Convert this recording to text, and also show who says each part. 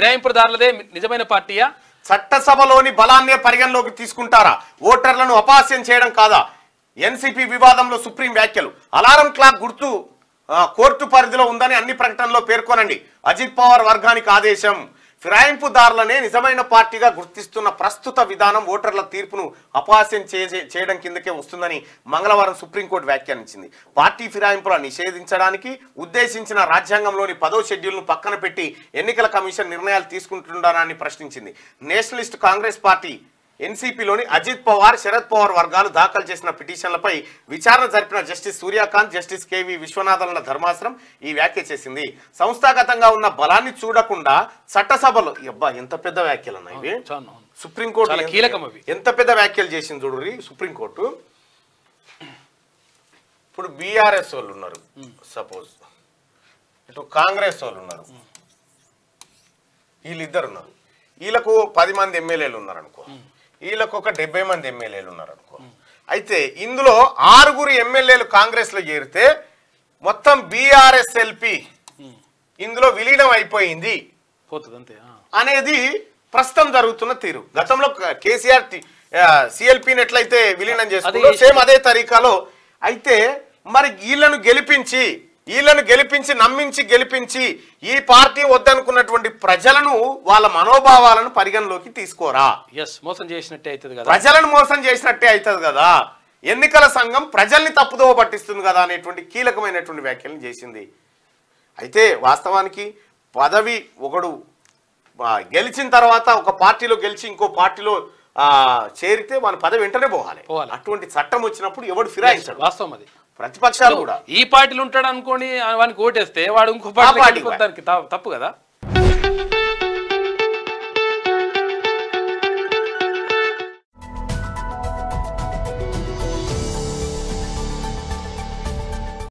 Speaker 1: ఫిరాయింపుదారులదే నిజమైన పార్టీయా?
Speaker 2: చట్టసభలోని బలాన్నే పరిగణలోకి తీసుకుంటారా? ఓటర్లను అపహాస్యం చేయడం కాదా? ఎన్సీపీ వివాదంలో సుప్రీం వ్యాఖ్యలు. అలారం క్లాక్ గుర్తు కోర్టు పరిధిలో ఉందని అన్ని ప్రకటనలో పేర్కొనండి. అజిత్ పవార్ వర్గానికి ఆదేశం. ఫిరాయింపుదారులనే నిజమైన పార్టీగా గుర్తిస్తున్న ప్రస్తుత విధానం ఓటర్ల తీర్పును అపహాస్యం చేయడం కిందకే వస్తుందని మంగళవారం సుప్రీంకోర్టు వ్యాఖ్యానించింది. పార్టీ ఫిరాయింపులను నిషేధించడానికి ఉద్దేశించిన రాజ్యాంగంలోని 10వ షెడ్యూల్ను పక్కన పెట్టి ఎన్నికల కమిషన్ నిర్ణయాలు తీసుకుంటున్నారని ప్రశ్నించింది. నేషనలిస్ట్ కాంగ్రెస్ పార్టీ ఎన్సీపీలోని అజిత్ పవార్, శరద్ పవార్ వర్గాలు దాఖలు చేసిన పిటిషన్లపై విచారణ జరిపిన జస్టిస్ సూర్యకాంత్, జస్టిస్ కేవి విశ్వనాథన్ల ధర్మాసనం ఈ వ్యాఖ్య చేసింది. సంస్థాగతంగా ఉన్న బలాన్ని చూడకుండా చట్టసభలో ఎంత పెద్ద వ్యాఖ్యలు ఉన్నాయి ఇవి. సుప్రీంకోర్టు
Speaker 1: కీలకం
Speaker 2: ఎంత పెద్ద వ్యాఖ్యలు చేసింది చూడండి సుప్రీంకోర్టు. ఇప్పుడు బీఆర్ఎస్ వాళ్ళు ఉన్నారు, సపోజ్ ఇటు కాంగ్రెస్ వాళ్ళు ఉన్నారు, వీళ్ళిద్దరు ఉన్నారు. వీళ్ళకు 10 మంది ఎమ్మెల్యేలు ఉన్నారు అనుకో, వీళ్ళకు ఒక 70 మంది ఎమ్మెల్యేలు ఉన్నారు అనుకో. అయితే ఇందులో 6 ఎమ్మెల్యేలు కాంగ్రెస్ లో చేరితే మొత్తం బీఆర్ఎస్ఎల్పి ఇందులో విలీనం అయిపోయింది అనేది ప్రస్తుతం జరుగుతున్న తీరు. గతంలో కేసీఆర్ సిఎల్పిని ఎట్లయితే విలీనం చేసుకుందో సేమ్ అదే తరీకాలో. అయితే మరి వీళ్ళను గెలిపించి నమ్మించి గెలిపించి ఈ పార్టీ వద్దనుకున్నటువంటి ప్రజలను వాళ్ళ మనోభావాలను పరిగణలోకి తీసుకోరా?
Speaker 1: మోసం చేసినట్టే అవుతుంది కదా,
Speaker 2: ప్రజలను మోసం చేసినట్టే అవుతుంది కదా. ఎన్నికల సంఘం ప్రజల్ని తప్పుదోవ పట్టిస్తుంది కదా అనేటువంటి కీలకమైనటువంటి వ్యాఖ్యలను చేసింది. అయితే వాస్తవానికి పదవి ఒకడు గెలిచిన తర్వాత ఒక పార్టీలో గెలిచి ఇంకో పార్టీలో చేరితే మన పదవి వెంటనే పోవాలి. అటువంటి చట్టం వచ్చినప్పుడు ఎవడు ఫిరాయించాడు.
Speaker 1: వాస్తవం అది.
Speaker 2: ప్రతిపక్షాలు కూడా
Speaker 1: ఈ పార్టీలు ఉంటాడు అనుకోని వానికి ఓటేస్తే వాడు ఇంకో పార్టీ తప్పు కదా.